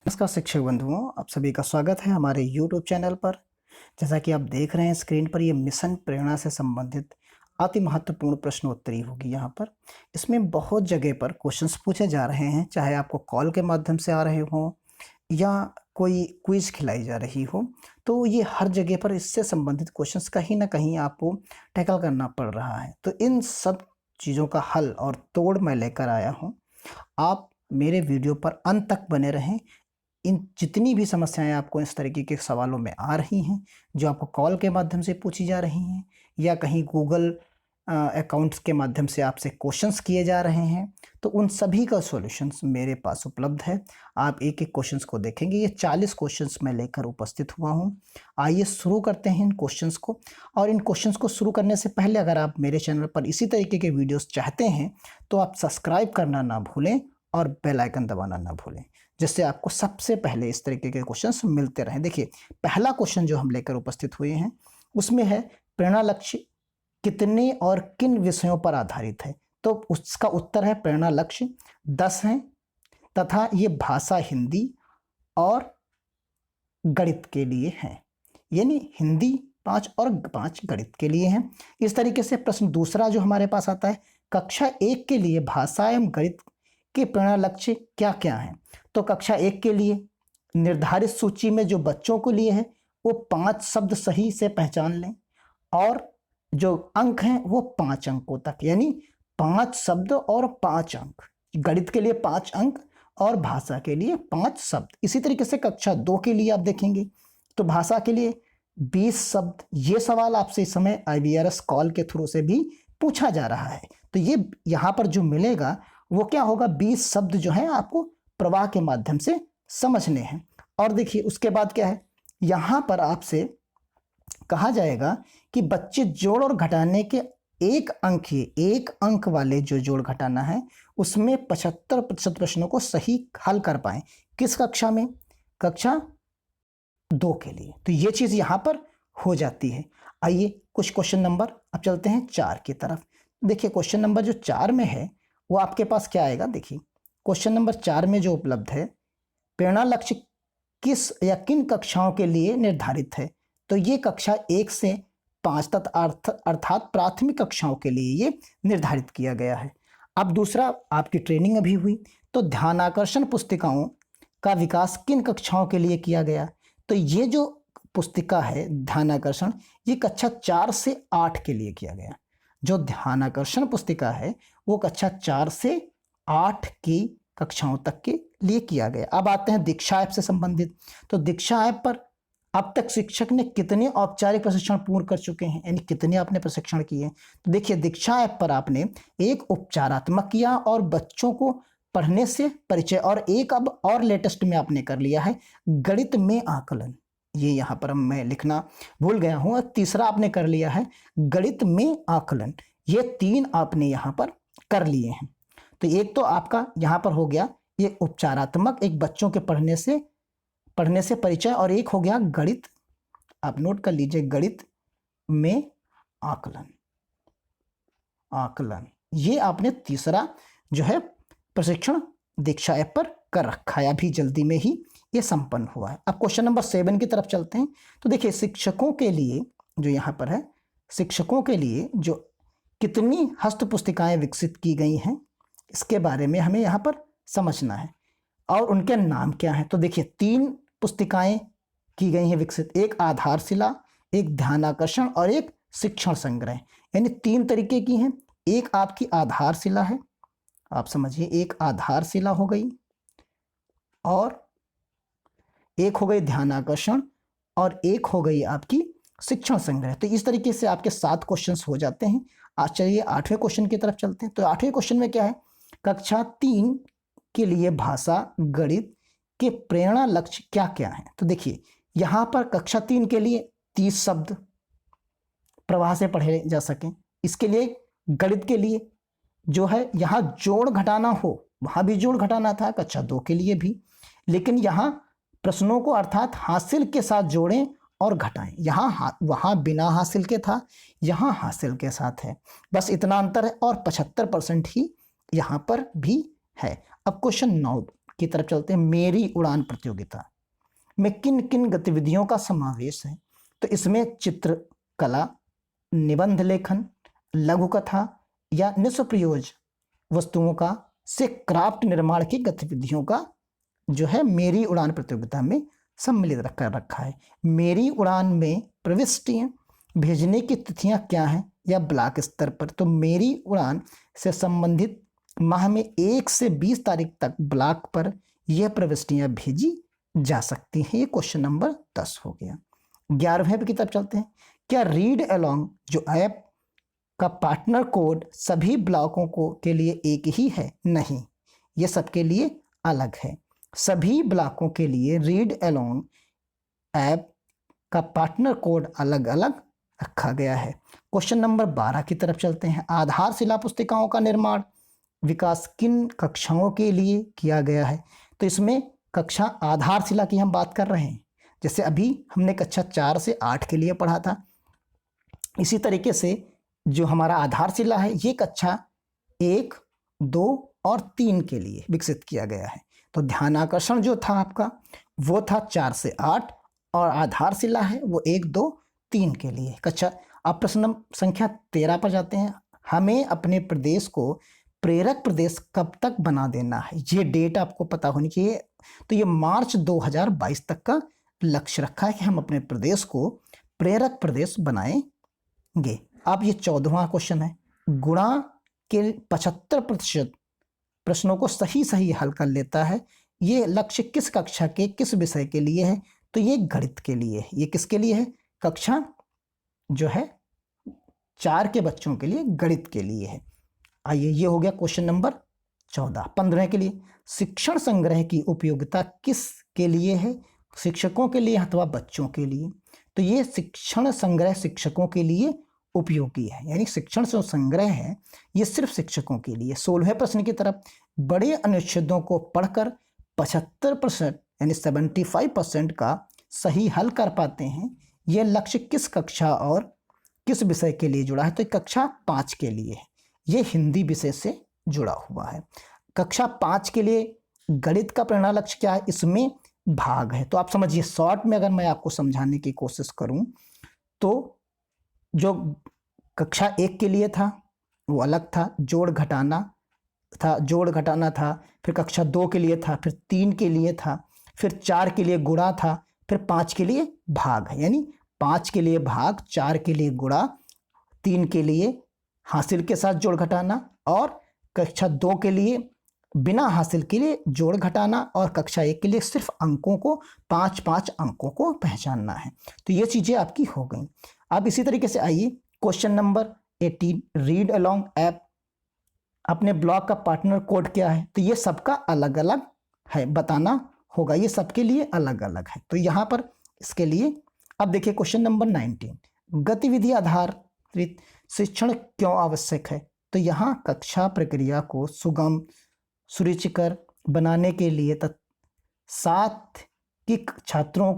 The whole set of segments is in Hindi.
नमस्कार शिक्षक बंधुओं, आप सभी का स्वागत है हमारे YouTube चैनल पर। जैसा कि आप देख रहे हैं स्क्रीन पर, ये मिशन प्रेरणा से संबंधित अति महत्वपूर्ण प्रश्नोत्तरी होगी यहाँ पर। इसमें बहुत जगह पर क्वेश्चंस पूछे जा रहे हैं, चाहे आपको कॉल के माध्यम से आ रहे हों या कोई क्विज खिलाई जा रही हो। तो ये हर जगह पर इससे संबंधित क्वेश्चंस कहीं ना कहीं आपको टैकल करना पड़ रहा है। तो इन सब चीज़ों का हल और तोड़ मैं लेकर आया हूँ। आप मेरे वीडियो पर अंत तक बने रहें। इन जितनी भी समस्याएं आपको इस तरीके के सवालों में आ रही हैं, जो आपको कॉल के माध्यम से पूछी जा रही हैं या कहीं गूगल अकाउंट्स के माध्यम से आपसे क्वेश्चंस किए जा रहे हैं, तो उन सभी का सॉल्यूशंस मेरे पास उपलब्ध है। आप एक एक क्वेश्चंस को देखेंगे। ये 40 क्वेश्चंस मैं लेकर उपस्थित हुआ हूं। आइए शुरू करते हैं इन क्वेश्चंस को। और इन क्वेश्चंस को शुरू करने से पहले अगर आप मेरे चैनल पर इसी तरीके के वीडियोस चाहते हैं तो आप सब्सक्राइब करना ना भूलें और बेल आइकन दबाना ना भूलें, जिससे आपको सबसे पहले इस तरीके के क्वेश्चंस मिलते रहें। देखिए, पहला क्वेश्चन जो हम लेकर उपस्थित हुए हैं उसमें है, प्रेरणा लक्ष्य कितने और किन विषयों पर आधारित है? तो उसका उत्तर है प्रेरणा लक्ष्य 10 हैं तथा ये भाषा हिंदी और गणित के लिए हैं। यानी हिंदी 5 और 5 गणित के लिए हैं। इस तरीके से प्रश्न दूसरा जो हमारे पास आता है, कक्षा 1 के लिए भाषा एवं गणित के प्रेरणा लक्ष्य क्या क्या हैं? तो कक्षा 1 के लिए निर्धारित सूची में जो बच्चों को लिए है वो 5 शब्द सही से पहचान लें और जो अंक हैं वो 5 अंकों तक, यानी 5 शब्द और 5 अंक। गणित के लिए 5 अंक और भाषा के लिए 5 शब्द। इसी तरीके से कक्षा 2 के लिए आप देखेंगे तो भाषा के लिए 20 शब्द। ये सवाल आपसे इस समय IVRS कॉल के थ्रू से भी पूछा जा रहा है। तो ये यहाँ पर जो मिलेगा वो क्या होगा, 20 शब्द जो है आपको प्रवाह के माध्यम से समझने हैं। और देखिए उसके बाद क्या है, यहाँ पर आपसे कहा जाएगा कि बच्चे जोड़ और घटाने के एक अंक वाले जो जोड़ घटाना है उसमें 75% प्रश्नों को सही हल कर पाएं। किस कक्षा में? कक्षा 2 के लिए। तो ये चीज यहाँ पर हो जाती है। आइए कुछ क्वेश्चन नंबर अब चलते हैं 4 की तरफ। देखिए क्वेश्चन नंबर जो 4 में है वो आपके पास क्या आएगा। देखिए क्वेश्चन नंबर 4 में जो उपलब्ध है, प्रेरणा लक्ष्य किस या किन कक्षाओं के लिए निर्धारित है? तो ये कक्षा 1 से 5 तक अर्थात प्राथमिक कक्षाओं के लिए ये निर्धारित किया गया है। अब दूसरा, आपकी ट्रेनिंग अभी हुई तो ध्यानाकर्षण पुस्तिकाओं का विकास किन कक्षाओं के लिए किया गया? तो ये जो पुस्तिका है ध्यानाकर्षण, ये कक्षा 4 से 8 के लिए किया गया। जो ध्यानाकर्षण पुस्तिका है वो कक्षा 4 से 8 की कक्षाओं तक के लिए किया गया। अब आते हैं दीक्षा ऐप से संबंधित। तो दीक्षा ऐप पर अब तक शिक्षक ने कितने औपचारिक प्रशिक्षण पूर्ण कर चुके हैं, यानी कितने आपने प्रशिक्षण किए? तो देखिए दीक्षा ऐप पर आपने एक उपचारात्मक किया और बच्चों को पढ़ने से परिचय, और एक अब और लेटेस्ट में आपने कर लिया है गणित में आकलन। ये यहाँ पर मैं लिखना भूल गया हूँ। और तीसरा आपने कर लिया है गणित में आकलन। ये 3 आपने यहाँ पर कर लिए हैं। तो एक तो आपका यहाँ पर हो गया ये उपचारात्मक, एक बच्चों के पढ़ने से परिचय, और एक हो गया गणित। आप नोट कर लीजिए, गणित में आकलन। ये आपने तीसरा जो है प्रशिक्षण दीक्षा ऐप पर कर रखा है, अभी जल्दी में ही ये संपन्न हुआ है। अब क्वेश्चन नंबर 7 की तरफ चलते हैं। तो देखिए शिक्षकों के लिए जो यहाँ पर है, शिक्षकों के लिए जो कितनी हस्त पुस्तिकाएं विकसित की गई हैं इसके बारे में हमें यहाँ पर समझना है, और उनके नाम क्या है। तो देखिए 3 पुस्तिकाएं की गई हैं विकसित, एक आधारशिला, एक ध्यानाकर्षण और एक शिक्षण संग्रह, यानी 3 तरीके की हैं। एक आपकी आधारशिला है, आप समझिए, एक आधारशिला हो गई और एक हो गई ध्यानाकर्षण और एक हो गई आपकी शिक्षण संग्रह। तो इस तरीके से आपके 7 क्वेश्चंस हो जाते हैं। आज चलिए 8वें क्वेश्चन की तरफ चलते हैं। तो 8वें क्वेश्चन में क्या है, कक्षा 3 के लिए भाषा गणित के प्रेरणा लक्ष्य क्या क्या है? तो देखिए यहाँ पर कक्षा 3 के लिए 30 शब्द प्रवाह से पढ़े जा सकें। इसके लिए गणित के लिए जो है यहाँ जोड़ घटाना हो, वहां भी जोड़ घटाना था कक्षा 2 के लिए भी, लेकिन यहाँ प्रश्नों को अर्थात हासिल के साथ जोड़ें और घटाएं। यहाँ वहां बिना हासिल के था, यहाँ हासिल के साथ है, बस इतना अंतर है। और 75% ही यहाँ पर भी है। अब क्वेश्चन की तरफ चलते हैं। मेरी उड़ान प्रतियोगिता में किन किन गतिविधियों का समावेश है? तो इसमें चित्रकला, निबंध लेखन, लघु कथा या निष्प्रयोज वस्तुओं का से क्राफ्ट निर्माण की गतिविधियों का जो है मेरी उड़ान प्रतियोगिता में सम्मिलित रखा है। मेरी उड़ान में प्रविष्टियां भेजने की तिथियां क्या हैं या ब्लॉक स्तर पर? तो मेरी उड़ान से संबंधित माह में 1 से 20 तारीख तक ब्लॉक पर यह प्रविष्टियां भेजी जा सकती हैं। ये क्वेश्चन नंबर 10 हो गया। 11वें की तरफ चलते हैं। क्या रीड अलोंग जो ऐप का पार्टनर कोड सभी ब्लॉकों को के लिए एक ही है? नहीं, ये सबके लिए अलग है। सभी ब्लॉकों के लिए रीड अलोंग ऐप का पार्टनर कोड अलग अलग रखा गया है। क्वेश्चन नंबर 12 की तरफ चलते हैं। आधारशिला पुस्तिकाओं का निर्माण विकास किन कक्षाओं के लिए किया गया है? तो इसमें कक्षा आधारशिला की हम बात कर रहे हैं। जैसे अभी हमने कक्षा 4 से 8 के लिए पढ़ा था, इसी तरीके से जो हमारा आधारशिला है ये कक्षा 1, 2 और 3 के लिए विकसित किया गया है। तो ध्यान आकर्षण जो था आपका वो था 4 से 8 और आधारशिला है वो 1, 2, 3 के लिए। कक्षा अब प्रश्न संख्या 13 पर जाते हैं। हमें अपने प्रदेश को प्रेरक प्रदेश कब तक बना देना है? ये डेट आपको पता होनी चाहिए। तो ये मार्च 2022 तक का लक्ष्य रखा है कि हम अपने प्रदेश को प्रेरक प्रदेश बनाएंगे। अब ये 14वां क्वेश्चन है। गुणा के 75% प्रश्नों को सही सही हल कर लेता है। ये लक्ष्य किस कक्षा के किस विषय के लिए है? तो ये गणित के लिए है। ये किसके लिए है? कक्षा जो है 4 के बच्चों के लिए, गणित के लिए है। आइए, ये हो गया क्वेश्चन नंबर 14। 15 के लिए शिक्षण संग्रह की उपयोगिता किस के लिए है? शिक्षकों के लिए अथवा बच्चों के लिए? तो ये शिक्षण संग्रह शिक्षकों के लिए उपयोगी है, यानी शिक्षण जो संग्रह है ये सिर्फ शिक्षकों के लिए। 16वें प्रश्न की तरफ, बड़े अनुच्छेदों को पढ़कर 75% यानी 75% का सही हल कर पाते हैं। यह लक्ष्य किस कक्षा और किस विषय के लिए जुड़ा है? तो कक्षा 5 के लिए है। ये हिंदी विषय से जुड़ा हुआ है। कक्षा 5 के लिए गणित का प्रेरणा लक्ष्य क्या है? इसमें भाग है। तो आप समझिए, शॉर्ट में अगर मैं आपको समझाने की कोशिश करूं तो जो कक्षा 1 के लिए था वो अलग था, जोड़ घटाना था। फिर कक्षा 2 के लिए था, फिर 3 के लिए था, फिर 4 के लिए गुणा था, फिर 5 के लिए भाग है। यानी 5 के लिए भाग, 4 के लिए गुणा, 3 के लिए हासिल के साथ जोड़ घटाना और कक्षा 2 के लिए बिना हासिल के लिए जोड़ घटाना और कक्षा 1 के लिए सिर्फ अंकों को 5-5 अंकों को पहचानना है। तो ये चीज़ें आपकी हो गई। अब इसी तरीके से आइए question number 18, read along app अपने ब्लॉक का पार्टनर कोड क्या है? तो ये सबका अलग अलग है, बताना होगा, ये सबके लिए अलग अलग है। तो यहाँ पर इसके लिए अब देखिए क्वेश्चन नंबर 19, गतिविधि आधारित शिक्षण क्यों आवश्यक है? तो यहाँ कक्षा प्रक्रिया को सुगम सुरुचिकर बनाने के लिए साथ कि छात्रों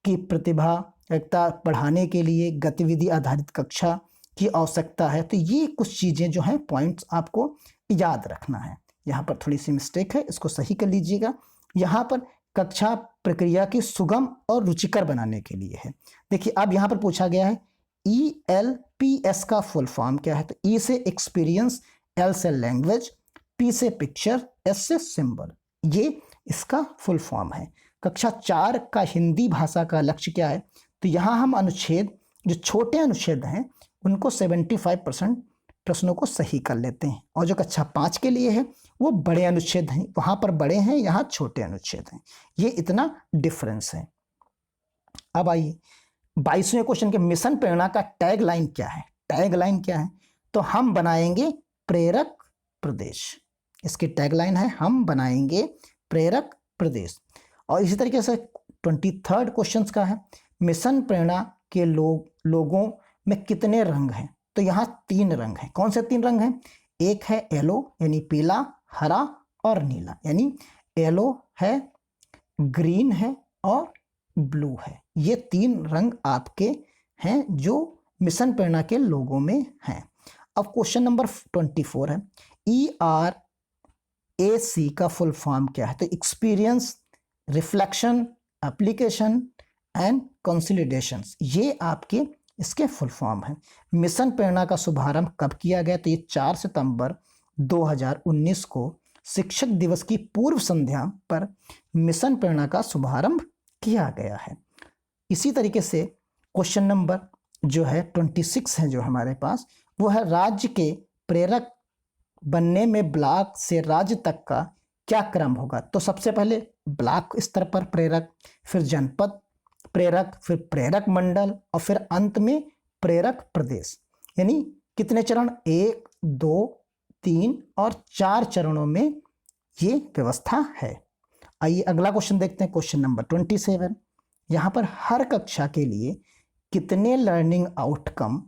की प्रतिभागिता बढ़ाने के लिए गतिविधि आधारित कक्षा की आवश्यकता है। तो ये कुछ चीज़ें जो हैं पॉइंट्स आपको याद रखना है। यहाँ पर थोड़ी सी मिस्टेक है, इसको सही कर लीजिएगा। यहाँ पर कक्षा प्रक्रिया की सुगम और रुचिकर बनाने के लिए है। देखिए अब यहाँ पर पूछा गया है ELPS का फुल फॉर्म क्या है? तो E से एक्सपीरियंस, L से लैंग्वेज, P से पिक्चर, S से सिंबल, ये इसका फुल फॉर्म है। कक्षा 4 का हिंदी भाषा का लक्ष्य क्या है? तो यहाँ हम अनुच्छेद, जो छोटे अनुच्छेद हैं उनको 75% प्रश्नों को सही कर लेते हैं, और जो कक्षा 5 के लिए है वो बड़े अनुच्छेद हैं, वहाँ पर बड़े हैं, यहाँ छोटे अनुच्छेद हैं। ये इतना डिफरेंस है। अब आइए 22वें क्वेश्चन के, मिशन प्रेरणा का टैग लाइन क्या है? टैग लाइन क्या है? तो हम बनाएंगे प्रेरक प्रदेश। इसकी टैग लाइन है हम बनाएंगे प्रेरक प्रदेश। और इसी तरीके से 23rd क्वेश्चन का है, मिशन प्रेरणा के लोगों में कितने रंग हैं? तो यहाँ 3 रंग हैं। कौन से 3 रंग हैं? एक है येलो यानी पीला, हरा और नीला। यानी येलो है, ग्रीन है और ब्लू है। ये 3 रंग आपके हैं जो मिशन प्रेरणा के लोगों में हैं। अब क्वेश्चन नंबर 24 है, AC का फुल फॉर्म क्या है? तो experience, reflection, application and consolidation, ये आपके इसके फुल फॉर्म है। मिशन प्रेरणा का शुभारंभ कब किया गया? तो ये 4 सितंबर 2019 को शिक्षक दिवस की पूर्व संध्या पर मिशन प्रेरणा का शुभारंभ किया गया है। इसी तरीके से क्वेश्चन नंबर जो है 26 है जो हमारे पास, वो है राज्य के प्रेरक बनने में ब्लॉक से राज्य तक का क्या क्रम होगा? तो सबसे पहले ब्लॉक स्तर पर प्रेरक, फिर जनपद प्रेरक, फिर प्रेरक मंडल और फिर अंत में प्रेरक प्रदेश। यानी कितने चरण? 1, 2, 3 और 4 चरणों में ये व्यवस्था है। आइए अगला क्वेश्चन देखते हैं, क्वेश्चन नंबर 27। यहाँ पर हर कक्षा के लिए कितने लर्निंग आउटकम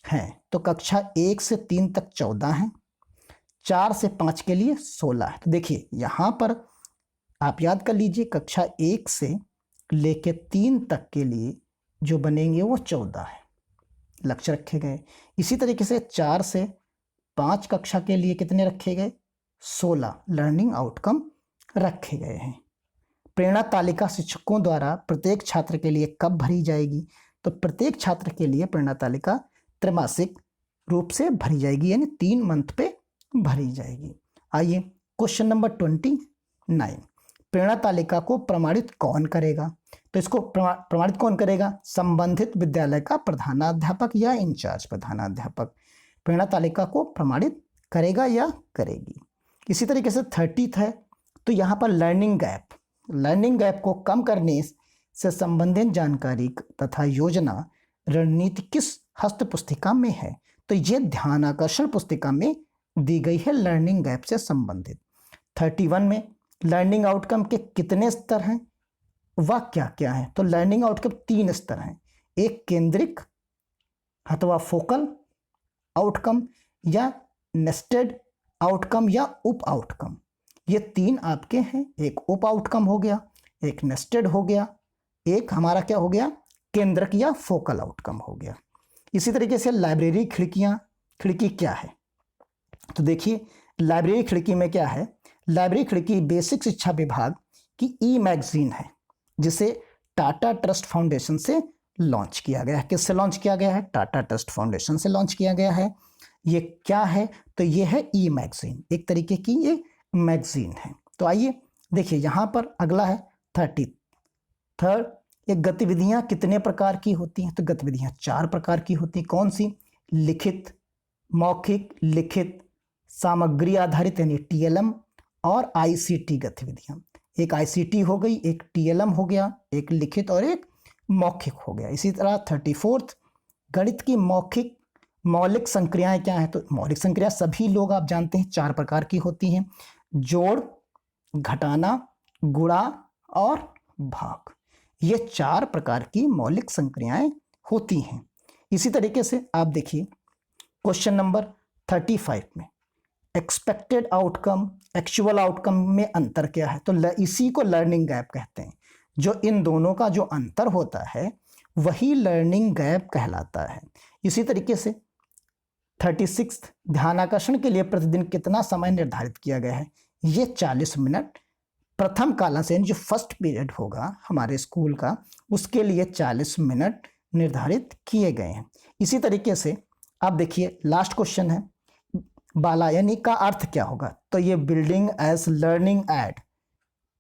हैं? तो कक्षा 1 से 3 तक 14 हैं, 4 से 5 के लिए 16 है। तो देखिए यहाँ पर आप याद कर लीजिए, कक्षा 1 से लेके 3 तक के लिए जो बनेंगे वो 14 है, लक्ष्य रखे गए। इसी तरीके से 4 से 5 कक्षा के लिए कितने रखे गए? 16 लर्निंग आउटकम रखे गए हैं। प्रेरणा तालिका शिक्षकों द्वारा प्रत्येक छात्र के लिए कब भरी जाएगी? तो प्रत्येक छात्र के लिए प्रेरणा तालिका त्रैमासिक रूप से भरी जाएगी, यानी 3 मंथ पे भरी जाएगी। आइए क्वेश्चन नंबर 29, प्रेरणा तालिका को प्रमाणित कौन करेगा? तो इसको प्रमाणित कौन करेगा? संबंधित विद्यालय का प्रधानाध्यापक या इंचार्ज प्रधानाध्यापक प्रेरणा तालिका को प्रमाणित करेगा या करेगी। इसी तरीके से 30 है, तो यहाँ पर लर्निंग गैप को कम करने से संबंधित जानकारी तथा योजना रणनीति किस हस्त पुस्तिका में है? तो ये ध्यानाकर्षण पुस्तिका में दी गई है लर्निंग गैप से संबंधित। 31 में लर्निंग आउटकम के कितने स्तर हैं, वह क्या क्या है? तो लर्निंग आउटकम 3 स्तर हैं, एक केंद्रिक अथवा फोकल आउटकम या नेस्टेड आउटकम या उप आउटकम। ये 3 आपके हैं, एक उप आउटकम हो गया, एक नेस्टेड हो गया, एक हमारा क्या हो गया? केंद्रक या फोकल आउटकम हो गया। इसी तरीके से लाइब्रेरी खिड़की क्या है? तो देखिए लाइब्रेरी खिड़की में क्या है? लाइब्रेरी खिड़की बेसिक शिक्षा विभाग की ई-मैगजीन है, जिसे टाटा ट्रस्ट फाउंडेशन से लॉन्च किया गया है। किससे लॉन्च किया गया है? टाटा ट्रस्ट फाउंडेशन से लॉन्च किया गया है। ये क्या है? तो ये है ई-मैगजीन, एक तरीके की ये मैगजीन है। तो आइए देखिए यहाँ पर अगला है 33, ये गतिविधियाँ कितने प्रकार की होती हैं? तो गतिविधियाँ 4 प्रकार की होती हैं। कौन सी? लिखित, मौखिक, लिखित, सामग्री आधारित यानी TLM और ICT गतिविधियाँ। एक ICT हो गई, एक TLM हो गया, एक लिखित और एक मौखिक हो गया। इसी तरह 34 गणित की मौलिक संक्रियाएं क्या हैं? तो मौलिक संक्रिया सभी लोग आप जानते हैं 4 प्रकार की होती हैं, जोड़, घटाना, गुणा और भाग। ये 4 प्रकार की मौलिक संक्रियाएं होती हैं। इसी तरीके से आप देखिए क्वेश्चन नंबर 35 में एक्सपेक्टेड आउटकम, एक्चुअल आउटकम में अंतर क्या है? तो इसी को लर्निंग गैप कहते हैं। जो इन दोनों का जो अंतर होता है वही लर्निंग गैप कहलाता है। इसी तरीके से 36 ध्यानाकर्षण के लिए प्रतिदिन कितना समय निर्धारित किया गया है? ये 40 मिनट प्रथम काला से जो फर्स्ट पीरियड होगा हमारे स्कूल का, उसके लिए 40 मिनट निर्धारित किए गए हैं। इसी तरीके से आप देखिए लास्ट क्वेश्चन है, बाला यानी का अर्थ क्या होगा? तो ये बिल्डिंग एज लर्निंग एड,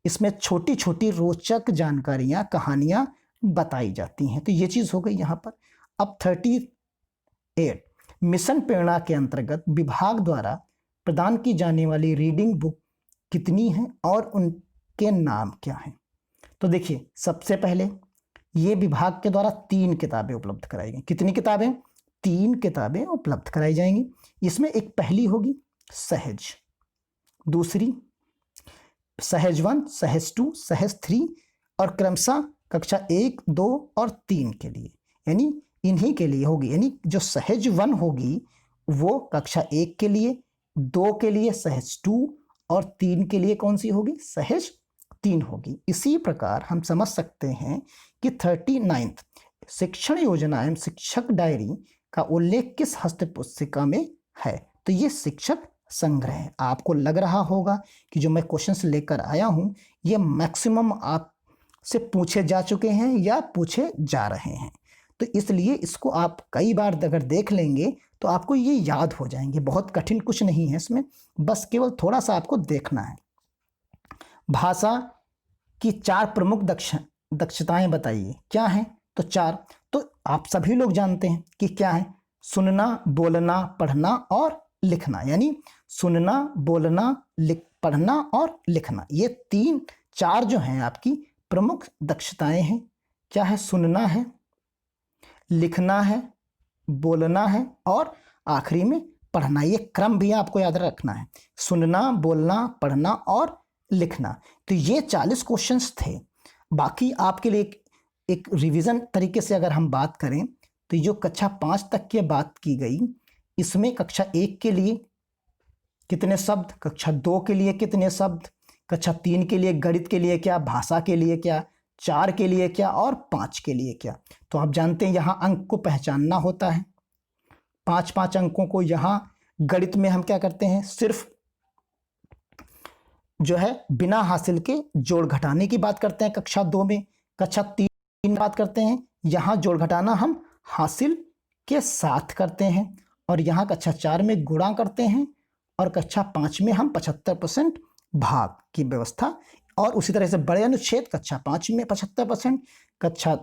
इसमें छोटी छोटी रोचक जानकारियां, कहानियां बताई जाती हैं। तो ये चीज़ हो गई यहाँ पर। अब 38 मिशन प्रेरणा के अंतर्गत विभाग द्वारा प्रदान की जाने वाली रीडिंग बुक कितनी हैं और उनके नाम क्या हैं? तो देखिए सबसे पहले ये विभाग के द्वारा 3 किताबें उपलब्ध कराई गई। कितनी किताबें? 3 किताबें उपलब्ध कराई जाएंगी। इसमें एक पहली होगी सहज, दूसरी सहज 1, सहज 2, सहज 3 और क्रमशः कक्षा 1, 2 और 3 के लिए, यानी इन्हीं के लिए होगी। यानी जो सहज 1 होगी वो कक्षा 1 के लिए, 2 के लिए सहज 2 और 3 के लिए कौन सी होगी? सहज 3 होगी। इसी प्रकार हम समझ सकते हैं कि 39 शिक्षण योजना एवं शिक्षक डायरी का उल्लेख किस हस्त पुस्तिका में है? तो ये शिक्षक संग्रह। आपको लग रहा होगा कि जो मैं क्वेश्चंस लेकर आया हूं ये मैक्सिमम आपसे पूछे जा चुके हैं या पूछे जा रहे हैं, तो इसलिए इसको आप कई बार अगर देख लेंगे तो आपको ये याद हो जाएंगे। बहुत कठिन कुछ नहीं है इसमें, बस केवल थोड़ा सा आपको देखना है। भाषा की 4 प्रमुख दक्षताएं बताइए, क्या है? तो 4 तो आप सभी लोग जानते हैं कि क्या है। सुनना, बोलना, पढ़ना और लिखना, यानी सुनना, बोलना, पढ़ना और लिखना, ये 4 जो हैं आपकी प्रमुख दक्षताएं हैं। क्या है? सुनना है, लिखना है, बोलना है और आखिरी में पढ़ना। ये क्रम भी आपको याद रखना है, सुनना, बोलना, पढ़ना और लिखना। तो ये 40 क्वेश्चंस थे। बाकी आपके लिए एक रिवीजन तरीके से अगर हम बात करें तो जो कक्षा 5 तक की बात की गई, इसमें कक्षा 1 के लिए कितने शब्द, कक्षा 2 के लिए कितने शब्द, कक्षा 3 के लिए गणित के लिए क्या, भाषा के लिए क्या, 4 के लिए क्या और 5 के लिए क्या। तो आप जानते हैं यहाँ अंक को पहचानना होता है। 5-5 अंकों को यहाँ गणित में हम क्या करते हैं, सिर्फ जो है बिना हासिल के जोड़ घटाने की बात करते हैं कक्षा 2 में। कक्षा 3 में बात करते हैं, यहाँ जोड़ घटाना हम हासिल के साथ करते हैं। और यहाँ कक्षा 4 में गुणा करते हैं और कक्षा 5 में हम 75% भाग की व्यवस्था। और उसी तरह से बड़े अनुच्छेद कक्षा 5 में 75%, कक्षा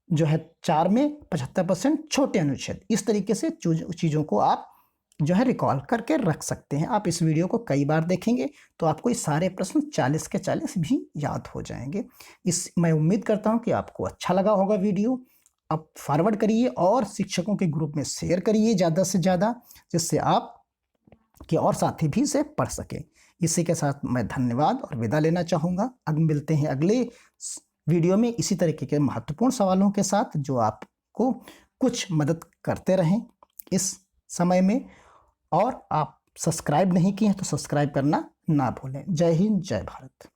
जो है 4 में 75% छोटे अनुच्छेद। इस तरीके से चीज़ों को आप जो है रिकॉल करके रख सकते हैं। आप इस वीडियो को कई बार देखेंगे तो आपको ये सारे प्रश्न 40 के 40 भी याद हो जाएंगे। मैं उम्मीद करता हूँ कि आपको अच्छा लगा होगा वीडियो। आप फॉरवर्ड करिए और शिक्षकों के ग्रुप में शेयर करिए ज़्यादा से ज़्यादा, जिससे आप के और साथी भी इसे पढ़ सकें। इसी के साथ मैं धन्यवाद और विदा लेना चाहूँगा। अब मिलते हैं अगले वीडियो में इसी तरीके के महत्वपूर्ण सवालों के साथ जो आपको कुछ मदद करते रहें इस समय में। और आप सब्सक्राइब नहीं किए हैं तो सब्सक्राइब करना ना भूलें। जय हिंद, जय भारत।